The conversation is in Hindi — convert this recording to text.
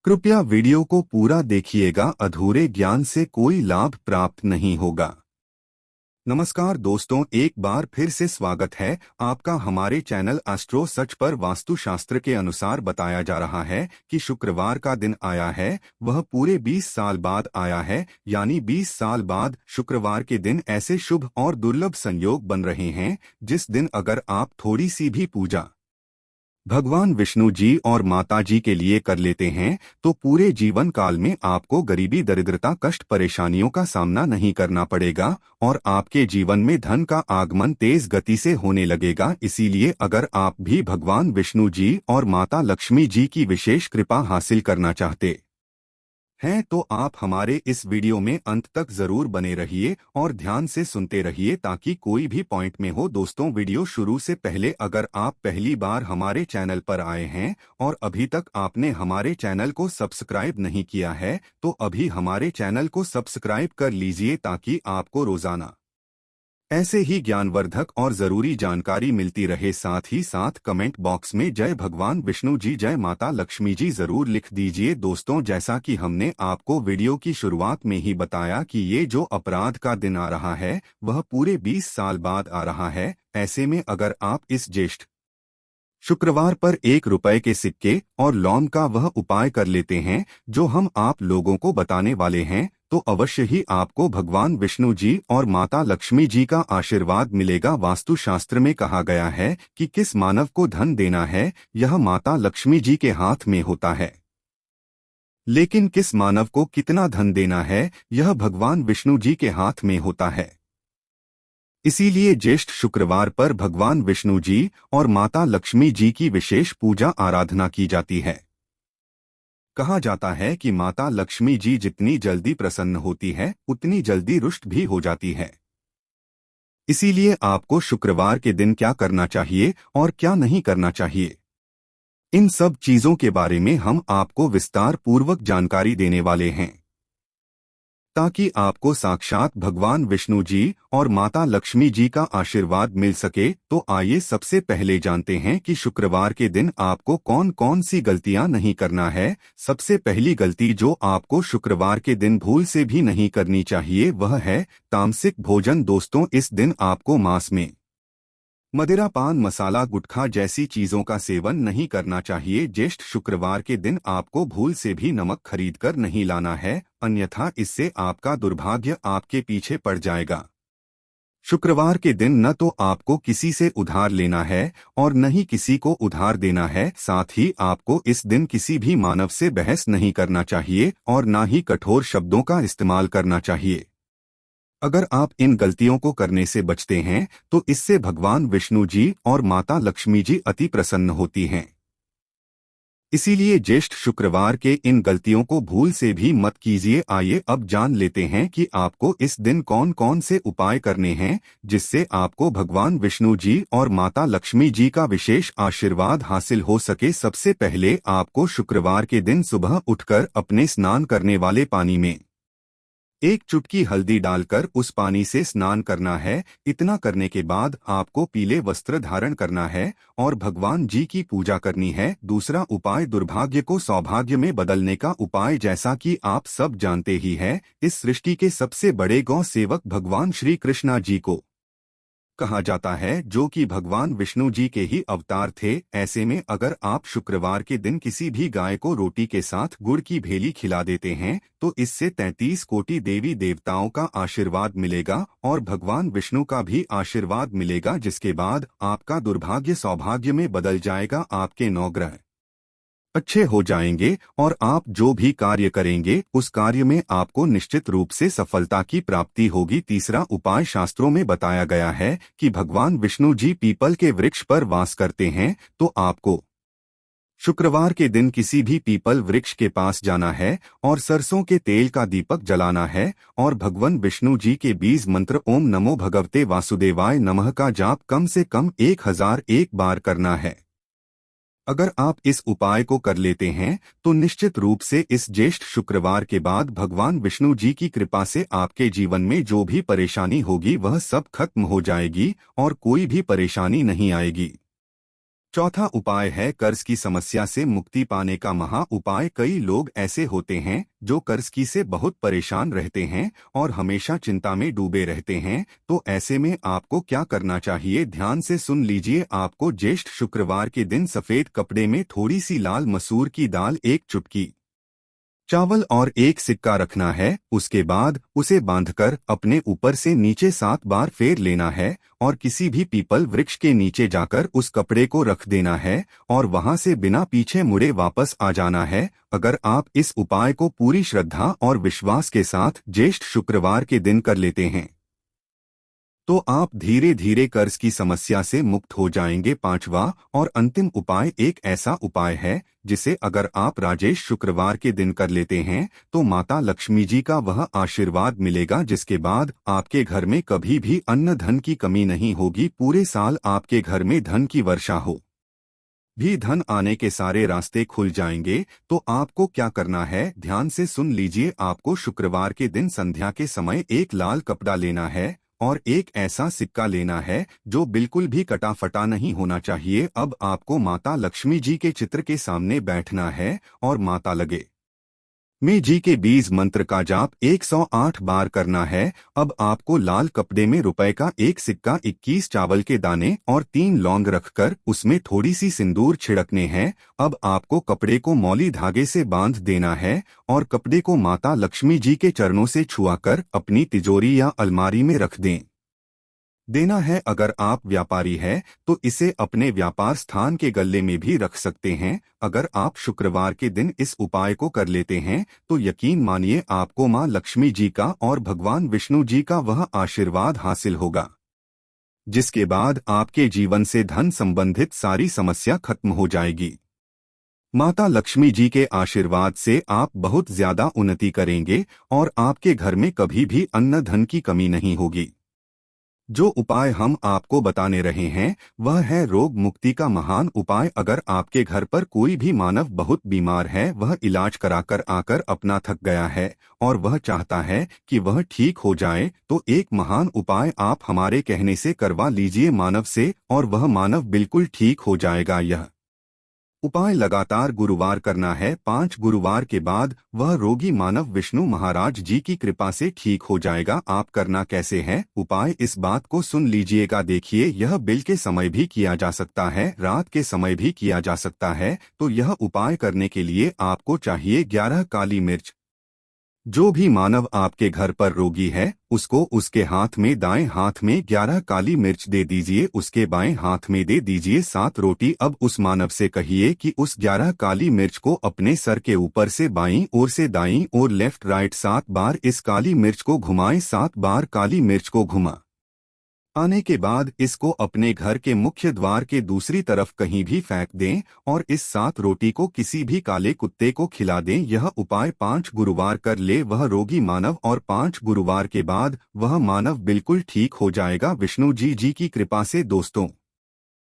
कृपया वीडियो को पूरा देखिएगा, अधूरे ज्ञान से कोई लाभ प्राप्त नहीं होगा। नमस्कार दोस्तों, एक बार फिर से स्वागत है आपका हमारे चैनल एस्ट्रो सच पर। वास्तुशास्त्र के अनुसार बताया जा रहा है कि शुक्रवार का दिन आया है, वह पूरे 20 साल बाद आया है। यानी 20 साल बाद शुक्रवार के दिन ऐसे शुभ और दुर्लभ संयोग बन रहे हैं जिस दिन अगर आप थोड़ी सी भी पूजा भगवान विष्णु जी और माता जी के लिए कर लेते हैं तो पूरे जीवन काल में आपको गरीबी, दरिद्रता, कष्ट, परेशानियों का सामना नहीं करना पड़ेगा और आपके जीवन में धन का आगमन तेज गति से होने लगेगा। इसीलिए अगर आप भी भगवान विष्णु जी और माता लक्ष्मी जी की विशेष कृपा हासिल करना चाहते हैं तो आप हमारे इस वीडियो में अंत तक जरूर बने रहिए और ध्यान से सुनते रहिए ताकि कोई भी पॉइंट में हो। दोस्तों, वीडियो शुरू से पहले अगर आप पहली बार हमारे चैनल पर आए हैं और अभी तक आपने हमारे चैनल को सब्सक्राइब नहीं किया है तो अभी हमारे चैनल को सब्सक्राइब कर लीजिए ताकि आपको रोजाना ऐसे ही ज्ञानवर्धक और जरूरी जानकारी मिलती रहे। साथ ही साथ कमेंट बॉक्स में जय भगवान विष्णु जी, जय माता लक्ष्मी जी जरूर लिख दीजिए। दोस्तों, जैसा कि हमने आपको वीडियो की शुरुआत में ही बताया कि ये जो अपराध का दिन आ रहा है वह पूरे 20 साल बाद आ रहा है। ऐसे में अगर आप इस ज्येष्ठ शुक्रवार पर 1 रुपए के सिक्के और लौंग का वह उपाय कर लेते हैं जो हम आप लोगों को बताने वाले हैं तो अवश्य ही आपको भगवान विष्णु जी और माता लक्ष्मी जी का आशीर्वाद मिलेगा। वास्तुशास्त्र में कहा गया है कि किस मानव को धन देना है यह माता लक्ष्मी जी के हाथ में होता है, लेकिन किस मानव को कितना धन देना है यह भगवान विष्णु जी के हाथ में होता है। इसीलिए ज्येष्ठ शुक्रवार पर भगवान विष्णु जी और माता लक्ष्मी जी की विशेष पूजा आराधना की जाती है। कहा जाता है कि माता लक्ष्मी जी जितनी जल्दी प्रसन्न होती है उतनी जल्दी रुष्ट भी हो जाती है। इसीलिए आपको शुक्रवार के दिन क्या करना चाहिए और क्या नहीं करना चाहिए, इन सब चीजों के बारे में हम आपको विस्तार पूर्वक जानकारी देने वाले हैं ताकि आपको साक्षात भगवान विष्णु जी और माता लक्ष्मी जी का आशीर्वाद मिल सके। तो आइए सबसे पहले जानते हैं कि शुक्रवार के दिन आपको कौन कौन सी गलतियां नहीं करना है। सबसे पहली गलती जो आपको शुक्रवार के दिन भूल से भी नहीं करनी चाहिए वह है तामसिक भोजन। दोस्तों, इस दिन आपको मांस में मदिरा, पान मसाला, गुटखा जैसी चीजों का सेवन नहीं करना चाहिए। ज्येष्ठ शुक्रवार के दिन आपको भूल से भी नमक खरीदकर नहीं लाना है, अन्यथा इससे आपका दुर्भाग्य आपके पीछे पड़ जाएगा। शुक्रवार के दिन न तो आपको किसी से उधार लेना है और न ही किसी को उधार देना है। साथ ही आपको इस दिन किसी भी मानव से बहस नहीं करना चाहिए और न ही कठोर शब्दों का इस्तेमाल करना चाहिए। अगर आप इन गलतियों को करने से बचते हैं तो इससे भगवान विष्णु जी और माता लक्ष्मी जी अति प्रसन्न होती हैं। इसीलिए ज्येष्ठ शुक्रवार के इन गलतियों को भूल से भी मत कीजिए। आइए अब जान लेते हैं कि आपको इस दिन कौन कौन से उपाय करने हैं जिससे आपको भगवान विष्णु जी और माता लक्ष्मी जी का विशेष आशीर्वाद हासिल हो सके। सबसे पहले आपको शुक्रवार के दिन सुबह उठकर अपने स्नान करने वाले पानी में 1 चुटकी हल्दी डालकर उस पानी से स्नान करना है। इतना करने के बाद आपको पीले वस्त्र धारण करना है और भगवान जी की पूजा करनी है। दूसरा उपाय दुर्भाग्य को सौभाग्य में बदलने का उपाय। जैसा कि आप सब जानते ही हैं, इस सृष्टि के सबसे बड़े गौ सेवक भगवान श्री कृष्णा जी को कहा जाता है जो कि भगवान विष्णु जी के ही अवतार थे। ऐसे में अगर आप शुक्रवार के दिन किसी भी गाय को रोटी के साथ गुड़ की भेली खिला देते हैं तो इससे 33 कोटि देवी देवताओं का आशीर्वाद मिलेगा और भगवान विष्णु का भी आशीर्वाद मिलेगा, जिसके बाद आपका दुर्भाग्य सौभाग्य में बदल जाएगा। आपके 9 ग्रह अच्छे हो जाएंगे और आप जो भी कार्य करेंगे उस कार्य में आपको निश्चित रूप से सफलता की प्राप्ति होगी। तीसरा उपाय शास्त्रों में बताया गया है कि भगवान विष्णु जी पीपल के वृक्ष पर वास करते हैं, तो आपको शुक्रवार के दिन किसी भी पीपल वृक्ष के पास जाना है और सरसों के तेल का दीपक जलाना है और भगवान विष्णु जी के बीज मंत्र ओम नमो भगवते वासुदेवाय नमः का जाप कम से कम 1001 बार करना है। अगर आप इस उपाय को कर लेते हैं तो निश्चित रूप से इस ज्येष्ठ शुक्रवार के बाद भगवान विष्णु जी की कृपा से आपके जीवन में जो भी परेशानी होगी वह सब खत्म हो जाएगी और कोई भी परेशानी नहीं आएगी। चौथा उपाय है कर्ज की समस्या से मुक्ति पाने का महा उपाय। कई लोग ऐसे होते हैं जो कर्ज की से बहुत परेशान रहते हैं और हमेशा चिंता में डूबे रहते हैं। तो ऐसे में आपको क्या करना चाहिए, ध्यान से सुन लीजिए। आपको ज्येष्ठ शुक्रवार के दिन सफेद कपड़े में थोड़ी सी लाल मसूर की दाल, एक चुटकी चावल और एक सिक्का रखना है। उसके बाद उसे बांधकर अपने ऊपर से नीचे 7 बार फेर लेना है और किसी भी पीपल वृक्ष के नीचे जाकर उस कपड़े को रख देना है और वहां से बिना पीछे मुड़े वापस आ जाना है। अगर आप इस उपाय को पूरी श्रद्धा और विश्वास के साथ ज्येष्ठ शुक्रवार के दिन कर लेते हैं तो आप धीरे धीरे कर्ज की समस्या से मुक्त हो जाएंगे। पांचवा और अंतिम उपाय एक ऐसा उपाय है जिसे अगर आप राजेश शुक्रवार के दिन कर लेते हैं तो माता लक्ष्मी जी का वह आशीर्वाद मिलेगा जिसके बाद आपके घर में कभी भी अन्न धन की कमी नहीं होगी। पूरे साल आपके घर में धन की वर्षा हो भी धन आने के सारे रास्ते खुल जाएंगे। तो आपको क्या करना है, ध्यान से सुन लीजिए। आपको शुक्रवार के दिन संध्या के समय एक लाल कपड़ा लेना है और एक ऐसा सिक्का लेना है जो बिल्कुल भी कटा फटा नहीं होना चाहिए। अब आपको माता लक्ष्मी जी के चित्र के सामने बैठना है और माता लगे में जी के बीज मंत्र का जाप 108 बार करना है। अब आपको लाल कपड़े में रुपए का एक सिक्का, 21 चावल के दाने और 3 लौंग रखकर उसमें थोड़ी सी सिंदूर छिड़कने हैं। अब आपको कपड़े को मौली धागे से बांध देना है और कपड़े को माता लक्ष्मी जी के चरणों से छुआकर अपनी तिजोरी या अलमारी में रख देना है। अगर आप व्यापारी हैं तो इसे अपने व्यापार स्थान के गल्ले में भी रख सकते हैं। अगर आप शुक्रवार के दिन इस उपाय को कर लेते हैं तो यकीन मानिए आपको मां लक्ष्मी जी का और भगवान विष्णु जी का वह आशीर्वाद हासिल होगा जिसके बाद आपके जीवन से धन संबंधित सारी समस्या खत्म हो जाएगी। माता लक्ष्मी जी के आशीर्वाद से आप बहुत ज्यादा उन्नति करेंगे और आपके घर में कभी भी अन्न धन की कमी नहीं होगी। जो उपाय हम आपको बताने रहे हैं वह है रोग मुक्ति का महान उपाय। अगर आपके घर पर कोई भी मानव बहुत बीमार है, वह इलाज कराकर आकर अपना थक गया है और वह चाहता है कि वह ठीक हो जाए, तो एक महान उपाय आप हमारे कहने से करवा लीजिए मानव से और वह मानव बिल्कुल ठीक हो जाएगा। यह उपाय लगातार गुरुवार करना है। 5 गुरुवार के बाद वह रोगी मानव विष्णु महाराज जी की कृपा से ठीक हो जाएगा। आप करना कैसे है, उपाय इस बात को सुन लीजिएगा। देखिए, यह बिल के समय भी किया जा सकता है, रात के समय भी किया जा सकता है। तो यह उपाय करने के लिए आपको चाहिए 11 काली मिर्च। जो भी मानव आपके घर पर रोगी है उसको उसके हाथ में, दाएं हाथ में 11 काली मिर्च दे दीजिए, उसके बाएं हाथ में दे दीजिए 7 रोटी। अब उस मानव से कहिए कि उस 11 काली मिर्च को अपने सर के ऊपर से बाईं ओर से दाईं ओर लेफ्ट राइट 7 बार इस काली मिर्च को घुमाएं। 7 बार काली मिर्च को घुमा आने के बाद इसको अपने घर के मुख्य द्वार के दूसरी तरफ कहीं भी फेंक दें और इस 7 रोटी को किसी भी काले कुत्ते को खिला दें। यह उपाय 5 गुरुवार कर ले वह रोगी मानव और 5 गुरुवार के बाद वह मानव बिल्कुल ठीक हो जाएगा विष्णु जी की कृपा से। दोस्तों,